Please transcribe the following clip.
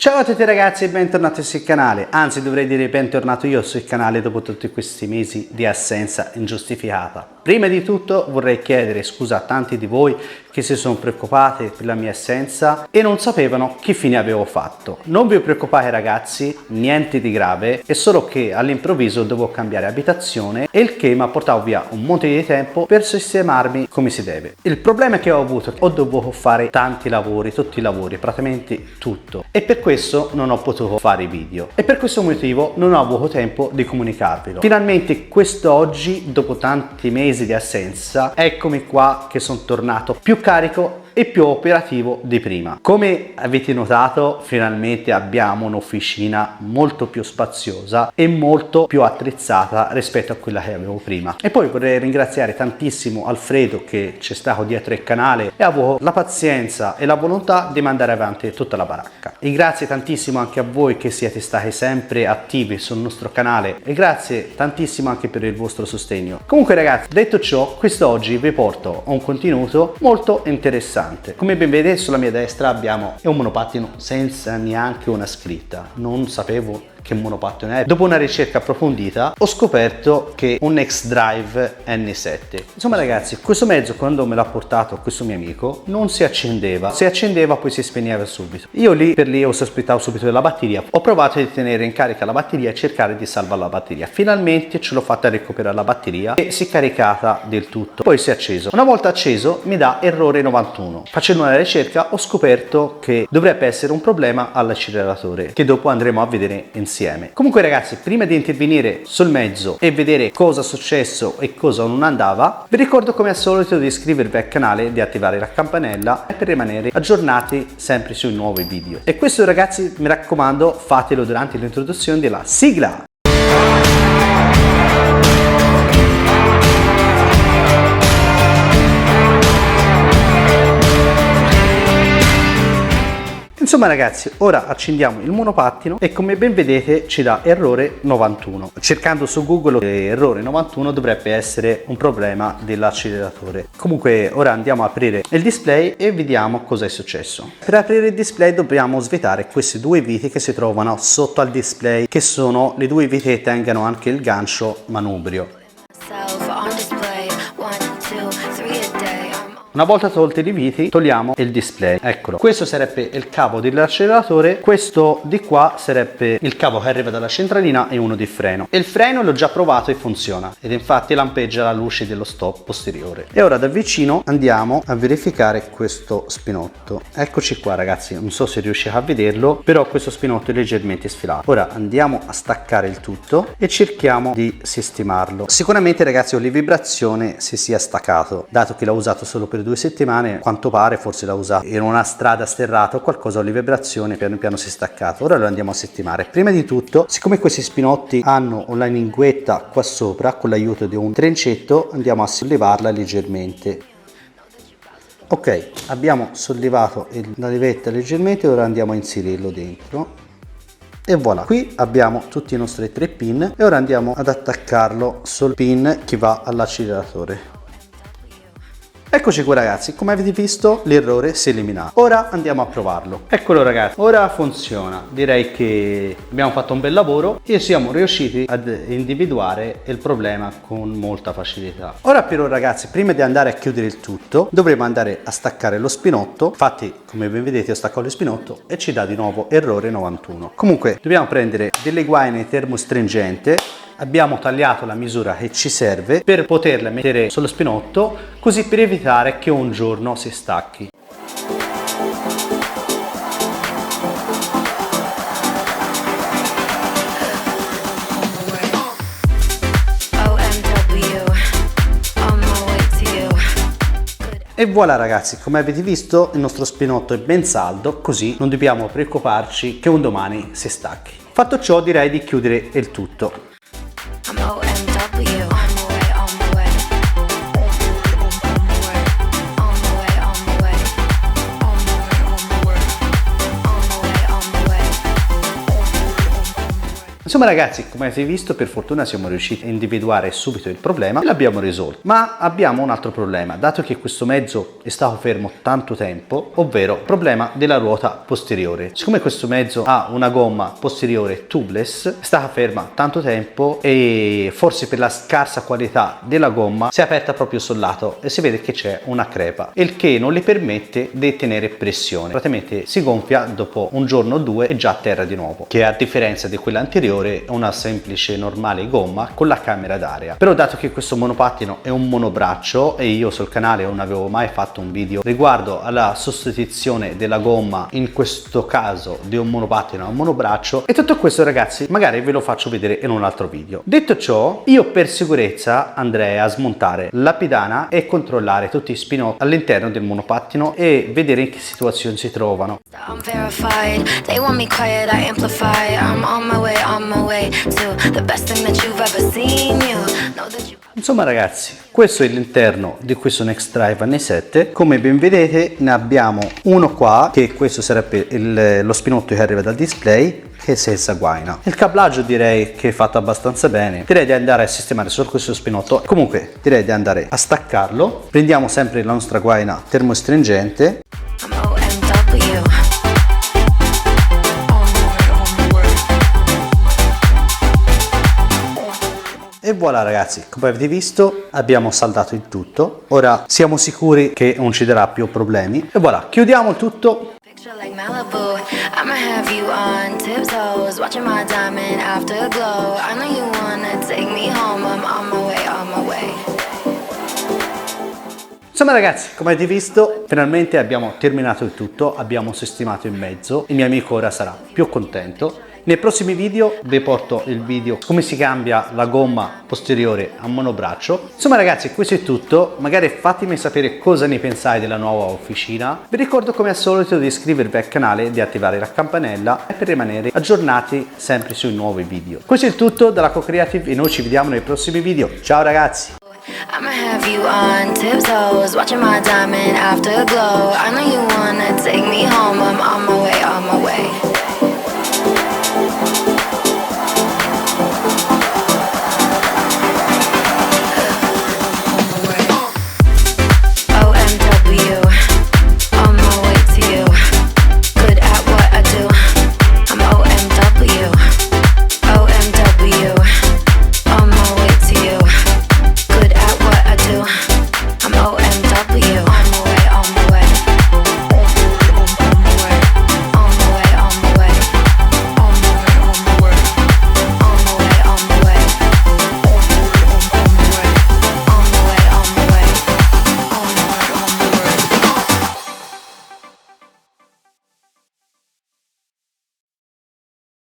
Ciao a tutti ragazzi e bentornati sul canale, anzi dovrei dire bentornato io sul canale dopo tutti questi mesi di assenza ingiustificata. Prima di tutto vorrei chiedere scusa a tanti di voi che si sono preoccupati per la mia assenza e non sapevano che fine avevo fatto. Non vi preoccupate ragazzi, niente di grave, è solo che all'improvviso dovevo cambiare abitazione e il che mi ha portato via un monte di tempo per sistemarmi come si deve. Il problema che ho avuto è che ho dovuto fare tanti lavori, tutti i lavori, praticamente tutto, e per questo non ho potuto fare i video e per questo motivo non ho avuto tempo di comunicarvelo. Finalmente quest'oggi, dopo tanti mesi di assenza, eccomi qua che sono tornato più carico e più operativo di prima. Come avete notato, finalmente abbiamo un'officina molto più spaziosa e molto più attrezzata rispetto a quella che avevo prima. E poi vorrei ringraziare tantissimo Alfredo che c'è stato dietro il canale e ha avuto la pazienza e la volontà di mandare avanti tutta la baracca. E grazie tantissimo anche a voi che siete stati sempre attivi sul nostro canale e grazie tantissimo anche per il vostro sostegno. Comunque ragazzi, detto ciò, quest'oggi vi porto un contenuto molto interessante. Come ben vedete sulla mia destra abbiamo un monopattino senza neanche una scritta, non sapevo che monopattino è. Dopo una ricerca approfondita ho scoperto che un X-Drive N7. Insomma ragazzi, questo mezzo quando me l'ha portato questo mio amico non si accendeva poi si spegneva subito. Io lì per lì ho sospettato subito della batteria, ho provato a tenere in carica la batteria e cercare di salvare la batteria. Finalmente ce l'ho fatta recuperare la batteria e si è caricata del tutto, poi si è acceso. Una volta acceso mi dà errore 91. Facendo una ricerca ho scoperto che dovrebbe essere un problema all'acceleratore che dopo andremo a vedere insieme. Comunque ragazzi, prima di intervenire sul mezzo e vedere cosa è successo e cosa non andava, vi ricordo come al solito di iscrivervi al canale e di attivare la campanella per rimanere aggiornati sempre sui nuovi video. E questo ragazzi, mi raccomando, fatelo durante l'introduzione della sigla. Insomma ragazzi, ora accendiamo il monopattino e come ben vedete ci dà errore 91. Cercando su Google errore 91 dovrebbe essere un problema dell'acceleratore. Comunque ora andiamo a aprire il display e vediamo cosa è successo. Per aprire il display dobbiamo svitare queste due viti che si trovano sotto al display, che sono le due viti che tengono anche il gancio manubrio. Una volta tolte i viti togliamo il display, eccolo. Questo sarebbe il cavo dell'acceleratore, questo di qua sarebbe il cavo che arriva dalla centralina e uno di freno. E il freno l'ho già provato e funziona ed infatti lampeggia la luce dello stop posteriore. E ora da vicino andiamo a verificare questo spinotto. Eccoci qua ragazzi, non so se riuscite a vederlo, però questo spinotto è leggermente sfilato. Ora andiamo a staccare il tutto e cerchiamo di sistemarlo. Sicuramente ragazzi ho le vibrazioni se sia staccato, dato che l'ho usato solo per 2 settimane, a quanto pare forse l'ha usato in una strada sterrata o qualcosa, le vibrazioni piano piano si è staccato. Ora lo andiamo a sistemare. Prima di tutto, siccome questi spinotti hanno una linguetta qua sopra, con l'aiuto di un trencetto andiamo a sollevarla leggermente. Ok, abbiamo sollevato la levetta leggermente, ora andiamo a inserirlo dentro e voilà, qui abbiamo tutti i nostri 3 pin e ora andiamo ad attaccarlo sul pin che va all'acceleratore. Eccoci qua ragazzi, come avete visto l'errore si è eliminato. Ora andiamo a provarlo. Eccolo ragazzi, ora funziona. Direi che abbiamo fatto un bel lavoro e siamo riusciti ad individuare il problema con molta facilità. Ora però ragazzi, prima di andare a chiudere il tutto, dovremo andare a staccare lo spinotto. Infatti, come ben vedete, ho staccato lo spinotto e ci dà di nuovo errore 91. Comunque, dobbiamo prendere delle guaine termostringente. Abbiamo tagliato la misura che ci serve per poterla mettere sullo spinotto, così per evitare che un giorno si stacchi. E voilà ragazzi, come avete visto il nostro spinotto è ben saldo, così non dobbiamo preoccuparci che un domani si stacchi. Fatto ciò direi di chiudere il tutto. Insomma ragazzi, come avete visto, per fortuna siamo riusciti a individuare subito il problema e l'abbiamo risolto. Ma abbiamo un altro problema, dato che questo mezzo è stato fermo tanto tempo, ovvero il problema della ruota posteriore. Siccome questo mezzo ha una gomma posteriore tubeless, è stata ferma tanto tempo e forse per la scarsa qualità della gomma si è aperta proprio sul lato e si vede che c'è una crepa, il che non le permette di tenere pressione. Praticamente si gonfia dopo un giorno o due e già a terra di nuovo, che a differenza di quella anteriore è una semplice normale gomma con la camera d'aria. Però dato che questo monopattino è un monobraccio e io sul canale non avevo mai fatto un video riguardo alla sostituzione della gomma, in questo caso di un monopattino a un monobraccio, e tutto questo ragazzi magari ve lo faccio vedere in un altro video. Detto ciò, io per sicurezza andrei a smontare la pedana e controllare tutti i spinotti all'interno del monopattino e vedere in che situazione si trovano. Insomma ragazzi, questo è l'interno di questo NextDrive N7. Come ben vedete ne abbiamo uno qua, che questo sarebbe lo spinotto che arriva dal display, che è senza guaina. Il cablaggio direi che è fatto abbastanza bene. Direi di andare a sistemare solo questo spinotto. Comunque direi di andare a staccarlo. Prendiamo sempre la nostra guaina termostringente. E voilà ragazzi, come avete visto abbiamo saldato il tutto. Ora siamo sicuri che non ci darà più problemi. E voilà, chiudiamo il tutto. Insomma ragazzi, come avete visto, finalmente abbiamo terminato il tutto, abbiamo sistemato il mezzo, il mio amico ora sarà più contento. Nei prossimi video vi porto il video come si cambia la gomma posteriore a monobraccio. Insomma ragazzi, questo è tutto. Magari fatemi sapere cosa ne pensate della nuova officina. Vi ricordo come al solito di iscrivervi al canale e di attivare la campanella per rimanere aggiornati sempre sui nuovi video. Questo è tutto dalla Co-Creative e noi ci vediamo nei prossimi video. Ciao ragazzi! I'ma have you on tiptoes, watching my diamond afterglow. I know you wanna take me home, I'm on my way, on my way.